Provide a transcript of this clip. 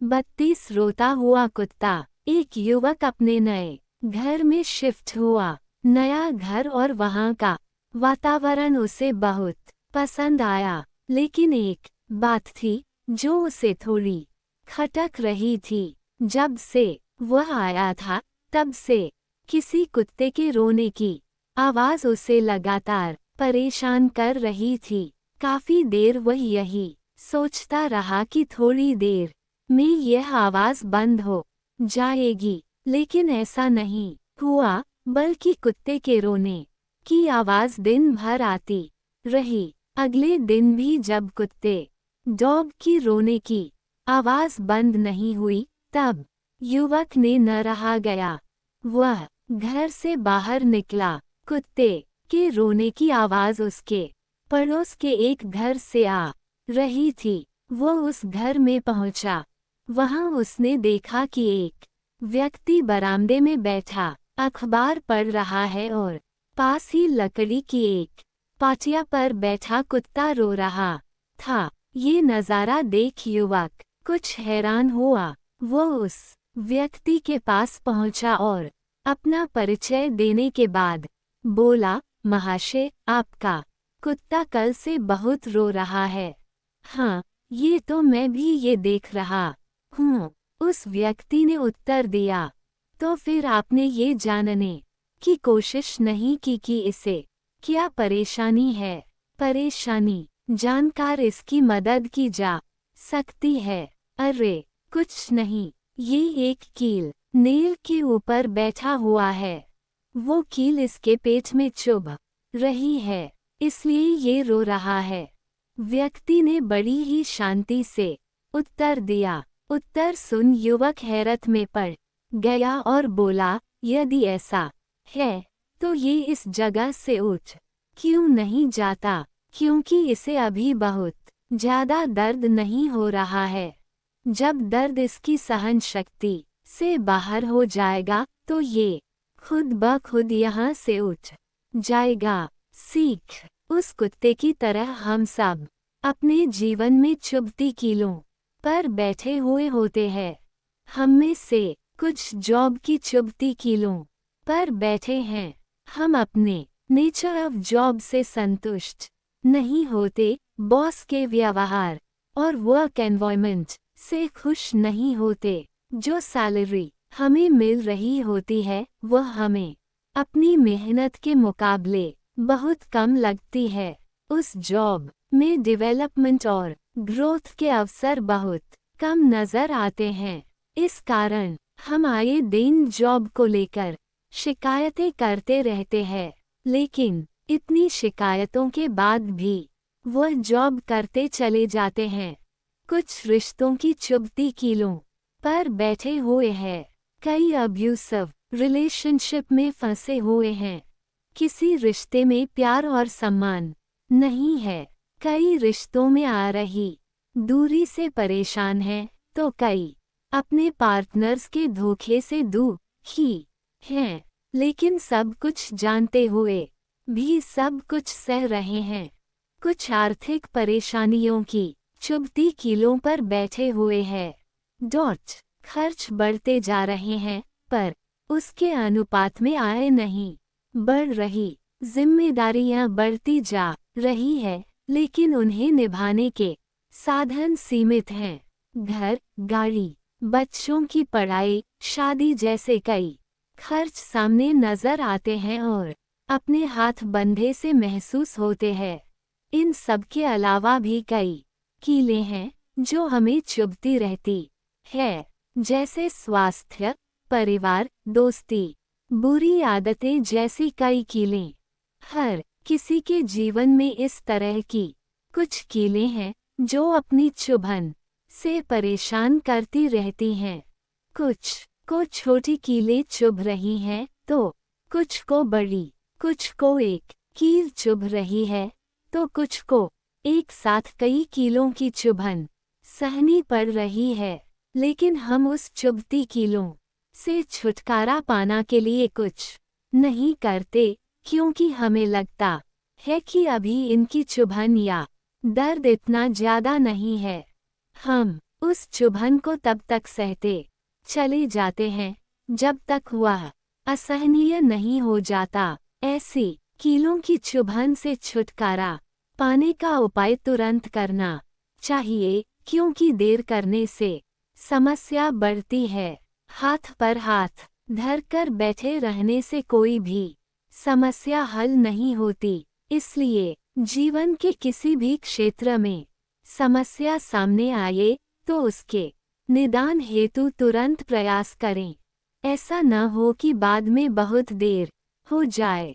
32 रोता हुआ कुत्ता। एक युवक अपने नए घर में शिफ्ट हुआ। नया घर और वहाँ का वातावरण उसे बहुत पसंद आया, लेकिन एक बात थी जो उसे थोड़ी खटक रही थी। जब से वह आया था तब से किसी कुत्ते के रोने की आवाज़ उसे लगातार परेशान कर रही थी। काफ़ी देर वह यही सोचता रहा कि थोड़ी देर में यह आवाज़ बंद हो जाएगी, लेकिन ऐसा नहीं हुआ, बल्कि कुत्ते के रोने की आवाज़ दिन भर आती रही। अगले दिन भी जब कुत्ते डॉग की रोने की आवाज़ बंद नहीं हुई, तब युवक ने न रहा गया। वह घर से बाहर निकला। कुत्ते के रोने की आवाज़ उसके पड़ोस के एक घर से आ रही थी। वो उस घर में पहुंचा। वहां उसने देखा कि एक व्यक्ति बरामदे में बैठा अखबार पढ़ रहा है और पास ही लकड़ी की एक पाटिया पर बैठा कुत्ता रो रहा था। ये नज़ारा देख युवक कुछ हैरान हुआ। वो उस व्यक्ति के पास पहुंचा और अपना परिचय देने के बाद बोला, महाशय, आपका कुत्ता कल से बहुत रो रहा है। हाँ, ये तो मैं भी ये देख रहा हूँ, उस व्यक्ति ने उत्तर दिया। तो फिर आपने ये जानने की कोशिश नहीं की कि इसे क्या परेशानी है? परेशानी जानकर इसकी मदद की जा सकती है। अरे कुछ नहीं, ये एक कील नील के ऊपर बैठा हुआ है। वो कील इसके पेट में चुभ रही है, इसलिए ये रो रहा है। व्यक्ति ने बड़ी ही शांति से उत्तर दिया। उत्तर सुन युवक हैरत में पड़ गया और बोला, यदि ऐसा है तो ये इस जगह से उठ क्यों नहीं जाता? क्योंकि इसे अभी बहुत ज़्यादा दर्द नहीं हो रहा है। जब दर्द इसकी सहन शक्ति से बाहर हो जाएगा तो ये खुद ब खुद यहाँ से उठ जाएगा। सीख, उस कुत्ते की तरह हम सब अपने जीवन में चुभती कीलों पर बैठे हुए होते हैं। हम में से कुछ जॉब की चुभती कीलों पर बैठे हैं। हम अपने नेचर ऑफ जॉब से संतुष्ट नहीं होते, बॉस के व्यवहार और वर्क एनवायरनमेंट से खुश नहीं होते। जो सैलरी हमें मिल रही होती है वह हमें अपनी मेहनत के मुकाबले बहुत कम लगती है। उस जॉब में डेवलपमेंट और ग्रोथ के अवसर बहुत कम नज़र आते हैं। इस कारण हम आए दिन जॉब को लेकर शिकायतें करते रहते हैं, लेकिन इतनी शिकायतों के बाद भी वह जॉब करते चले जाते हैं। कुछ रिश्तों की चुभती कीलों पर बैठे हुए हैं। कई अब्यूसिव रिलेशनशिप में फंसे हुए हैं। किसी रिश्ते में प्यार और सम्मान नहीं है। कई रिश्तों में आ रही दूरी से परेशान हैं, तो कई अपने पार्टनर्स के धोखे से दुखी हैं। लेकिन सब कुछ जानते हुए भी सब कुछ सह रहे हैं। कुछ आर्थिक परेशानियों की चुभती कीलों पर बैठे हुए हैं। खर्च बढ़ते जा रहे हैं, पर उसके अनुपात में आय नहीं बढ़ रही। जिम्मेदारियां बढ़ती जा रही है, लेकिन उन्हें निभाने के साधन सीमित हैं। घर, गाड़ी, बच्चों की पढ़ाई, शादी जैसे कई खर्च सामने नजर आते हैं और अपने हाथ बंधे से महसूस होते हैं। इन सब के अलावा भी कई कीलें हैं जो हमें चुभती रहती है, जैसे स्वास्थ्य, परिवार, दोस्ती, बुरी आदतें जैसी कई कीलें। हर किसी के जीवन में इस तरह की कुछ कीलें हैं जो अपनी चुभन से परेशान करती रहती हैं। कुछ को छोटी कीलें चुभ रही हैं तो कुछ को बड़ी, कुछ को एक कील चुभ रही है तो कुछ को एक साथ कई कीलों की चुभन सहनी पड़ रही है। लेकिन हम उस चुभती कीलों से छुटकारा पाना के लिए कुछ नहीं करते, क्योंकि हमें लगता है कि अभी इनकी चुभन या दर्द इतना ज़्यादा नहीं है। हम उस चुभन को तब तक सहते चले जाते हैं जब तक वह असहनीय नहीं हो जाता। ऐसी कीलों की चुभन से छुटकारा पाने का उपाय तुरंत करना चाहिए, क्योंकि देर करने से समस्या बढ़ती है। हाथ पर हाथ धरकर बैठे रहने से कोई भी समस्या हल नहीं होती। इसलिए जीवन के किसी भी क्षेत्र में समस्या सामने आए तो उसके निदान हेतु तुरंत प्रयास करें। ऐसा न हो कि बाद में बहुत देर हो जाए।